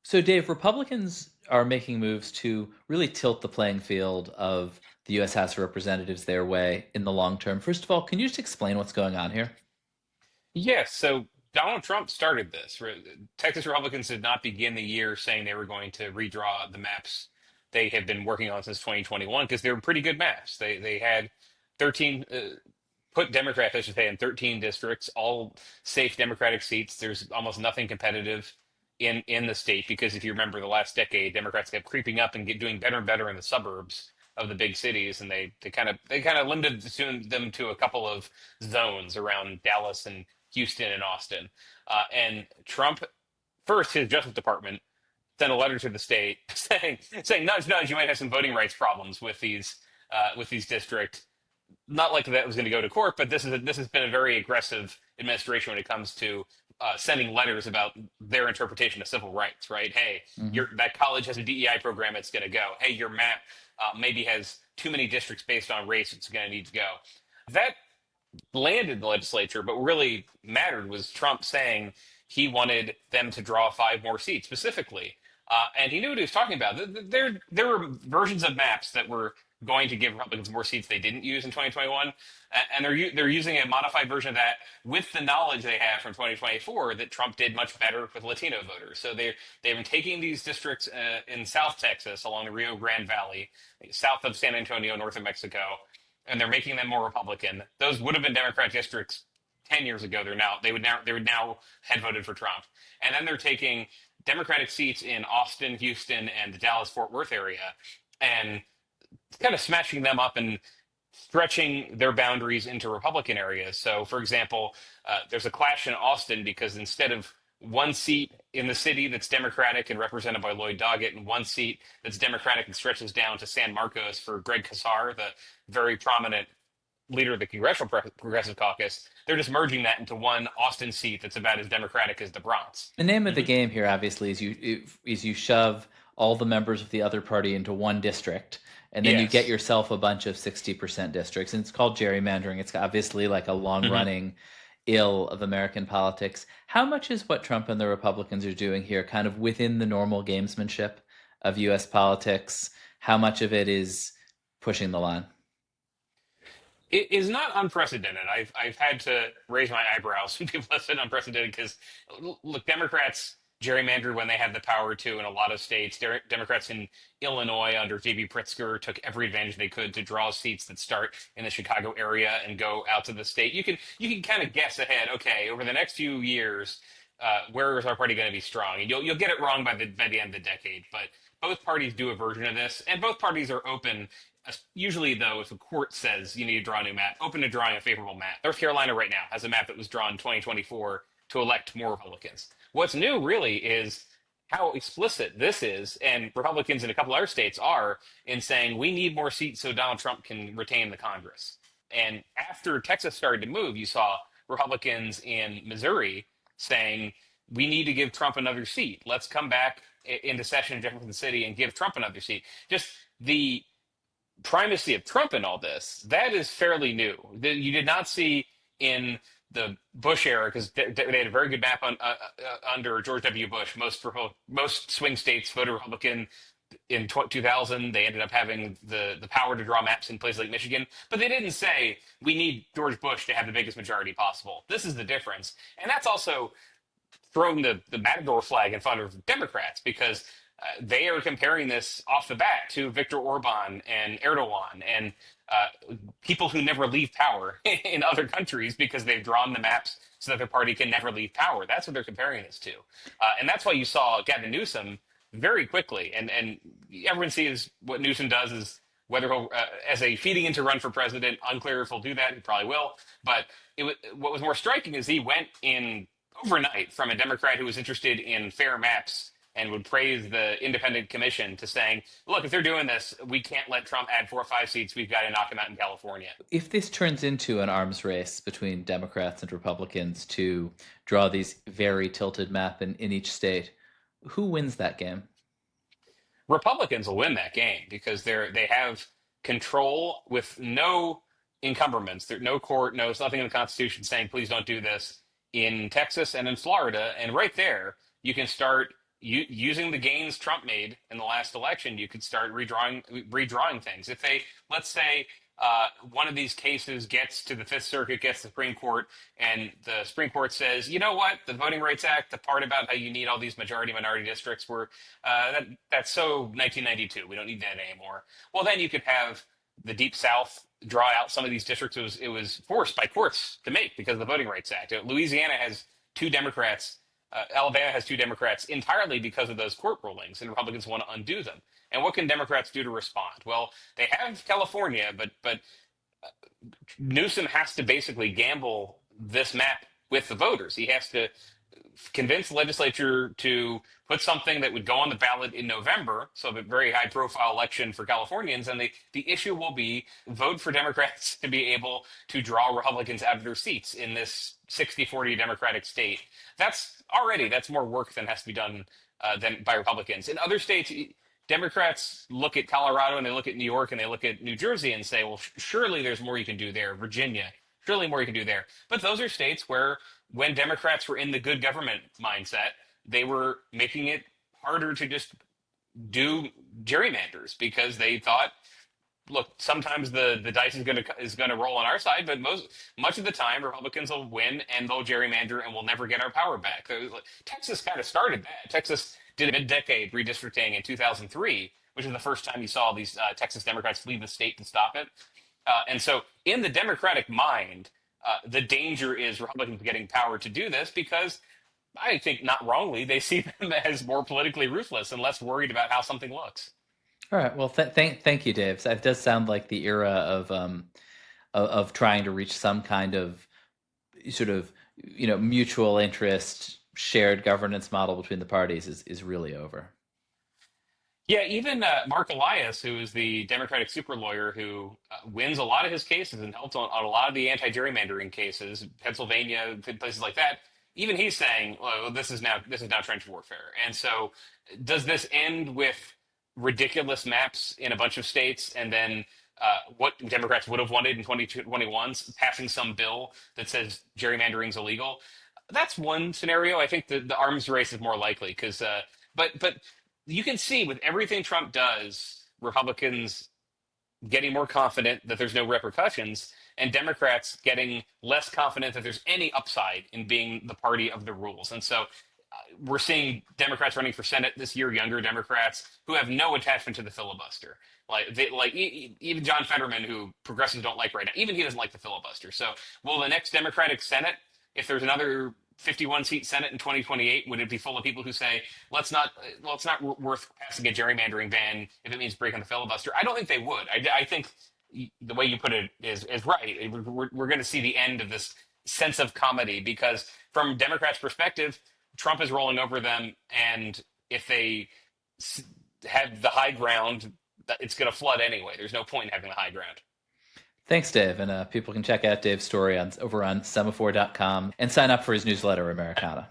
So, Dave, Republicans are making moves to really tilt the playing field of the U.S. House of Representatives their way in the long term. First of all, can you just explain what's going on here? Yes, so Donald Trump started this. Texas Republicans did not begin the year saying they were going to redraw the maps they have been working on since 2021 because they were pretty good maps. They had 13 put Democrats, I should say, in 13 districts, all safe Democratic seats. There's almost nothing competitive in the state because if you remember the last decade, Democrats kept creeping up and doing better and better in the suburbs of the big cities, and they kind of limited them to a couple of zones around Dallas and Houston and Austin. And Trump, first, his Justice Department sent a letter to the state saying nudge nudge, you might have some voting rights problems with these districts. Not like that was going to go to court, but this has been a very aggressive administration when it comes to sending letters about their interpretation of civil rights. Right? Hey, Hmm. that college has a DEI program; it's going to go. Hey, your map maybe has too many districts based on race; it's going to need to go. That landed in the legislature, but what really mattered was Trump saying he wanted them to draw five more seats specifically. And he knew what he was talking about. There were versions of maps that were going to give Republicans more seats they didn't use in 2021, and they're using a modified version of that with the knowledge they have from 2024 that Trump did much better with Latino voters. So they've been taking these districts in South Texas along the Rio Grande Valley, south of San Antonio, north of Mexico, and they're making them more Republican. Those would have been Democrat districts 10 years ago. They would now had voted for Trump, and then they're taking Democratic seats in Austin, Houston, and the Dallas Fort Worth area, and kind of smashing them up and stretching their boundaries into Republican areas. So, for example, there's a clash in Austin because instead of one seat in the city that's Democratic and represented by Lloyd Doggett, and one seat that's Democratic and stretches down to San Marcos for Greg Casar, the very prominent leader of the Congressional Progressive Caucus, they're just merging that into one Austin seat that's about as Democratic as the Bronx. The name of the Hmm. game here, obviously, is you shove all the members of the other party into one district, and then you get Yes. yourself a bunch of 60% districts, and it's called gerrymandering. It's obviously like a long Hmm. running ill of American politics. How much is what Trump and the Republicans are doing here kind of within the normal gamesmanship of U.S. politics? How much of it is pushing the line? It is not unprecedented. I've had to raise my eyebrows when people have said unprecedented because look, Democrats gerrymandered when they had the power to in a lot of states. Democrats in Illinois under J.B. Pritzker took every advantage they could to draw seats that start in the Chicago area and go out to the state. You can kind of guess ahead. Okay, over the next few years, where is our party going to be strong? And you'll get it wrong by the end of the decade, but both parties do a version of this, and both parties are open. Usually, though, if a court says you need to draw a new map, open to drawing a favorable map. North Carolina right now has a map that was drawn in 2024 to elect more Republicans. What's new, really, is how explicit this is, and Republicans in a couple other states are in saying we need more seats so Donald Trump can retain the Congress. And after Texas started to move, you saw Republicans in Missouri saying we need to give Trump another seat. Let's come back into session in Jefferson City and give Trump another seat. Just the primacy of Trump in all this, that is fairly new. You did not see in the Bush era, because they had a very good map under George W. Bush. Most swing states voted Republican in 2000. They ended up having the power to draw maps in places like Michigan, but they didn't say we need George Bush to have the biggest majority possible. This is the difference, and that's also throwing the Matador flag in front of Democrats because they are comparing this off the bat to Viktor Orban and Erdogan and people who never leave power in other countries because they've drawn the maps so that their party can never leave power. That's what they're comparing this to. And that's why you saw Gavin Newsom very quickly. And everyone sees what Newsom does is whether he'll, as a feeding in to run for president, unclear if he'll do that. He probably will. But what was more striking is he went in overnight from a Democrat who was interested in fair maps and would praise the independent commission to saying, look, if they're doing this, we can't let Trump add 4 or 5 seats. We've got to knock him out in California. If this turns into an arms race between Democrats and Republicans to draw these very tilted map in each state, who wins that game? Republicans will win that game because they have control with no encumbrance. There's no court, nothing in the Constitution saying please don't do this in Texas and in Florida. And right there, you can start using the gains Trump made in the last election, you could start redrawing things. If they, let's say, one of these cases gets to the Fifth Circuit, gets to the Supreme Court, and the Supreme Court says, you know what, the Voting Rights Act, the part about how you need all these majority-minority districts, that's so 1992. We don't need that anymore. Well, then you could have the Deep South draw out some of these districts it was forced by courts to make because of the Voting Rights Act. Louisiana has two Democrats. Alabama has two Democrats entirely because of those court rulings, and Republicans want to undo them. And what can Democrats do to respond? Well, they have California, but Newsom has to basically gamble this map with the voters. He has to convince the legislature to put something that would go on the ballot in November, so a very high profile election for Californians, and the issue will be vote for Democrats to be able to draw Republicans out of their seats in this 60-40 Democratic state. That's more work than has to be done than by Republicans. In other states, Democrats look at Colorado and they look at New York and they look at New Jersey and say, well, surely there's more you can do there. Virginia, surely more you can do there. But those are states where when Democrats were in the good government mindset, they were making it harder to just do gerrymanders because they thought, look, sometimes the dice is gonna roll on our side, but much of the time Republicans will win and they'll gerrymander and we'll never get our power back. Texas kind of started that. Texas did a mid-decade redistricting in 2003, which is the first time you saw these Texas Democrats leave the state to stop it. And so, in the Democratic mind, the danger is Republicans getting power to do this because I think not wrongly they see them as more politically ruthless and less worried about how something looks. All right. Well, thank you, Dave. So it does sound like the era of trying to reach some kind of sort of mutual interest, shared governance model between the parties is really over. Yeah, even Mark Elias, who is the Democratic super lawyer who wins a lot of his cases and helped on a lot of the anti-gerrymandering cases, Pennsylvania, places like that. Even he's saying, "Well, this is now trench warfare." And so, does this end with ridiculous maps in a bunch of states, and then what Democrats would have wanted in 2021, passing some bill that says gerrymandering's illegal? That's one scenario. I think the arms race is more likely because, but you can see with everything Trump does, Republicans getting more confident that there's no repercussions, and Democrats getting less confident that there's any upside in being the party of the rules. And so we're seeing Democrats running for Senate this year, younger Democrats who have no attachment to the filibuster. Even John Fetterman, who progressives don't like right now, even he doesn't like the filibuster. So will the next Democratic Senate, if there's another 51 seat Senate in 2028, would it be full of people who say, it's not worth passing a gerrymandering ban if it means breaking the filibuster? I don't think they would. I think the way you put it is right. We're going to see the end of this sense of comedy because from Democrats' perspective, Trump is rolling over them. And if they have the high ground, it's going to flood anyway. There's no point in having the high ground. Thanks, Dave. And people can check out Dave's story over on semafor.com and sign up for his newsletter, Americana.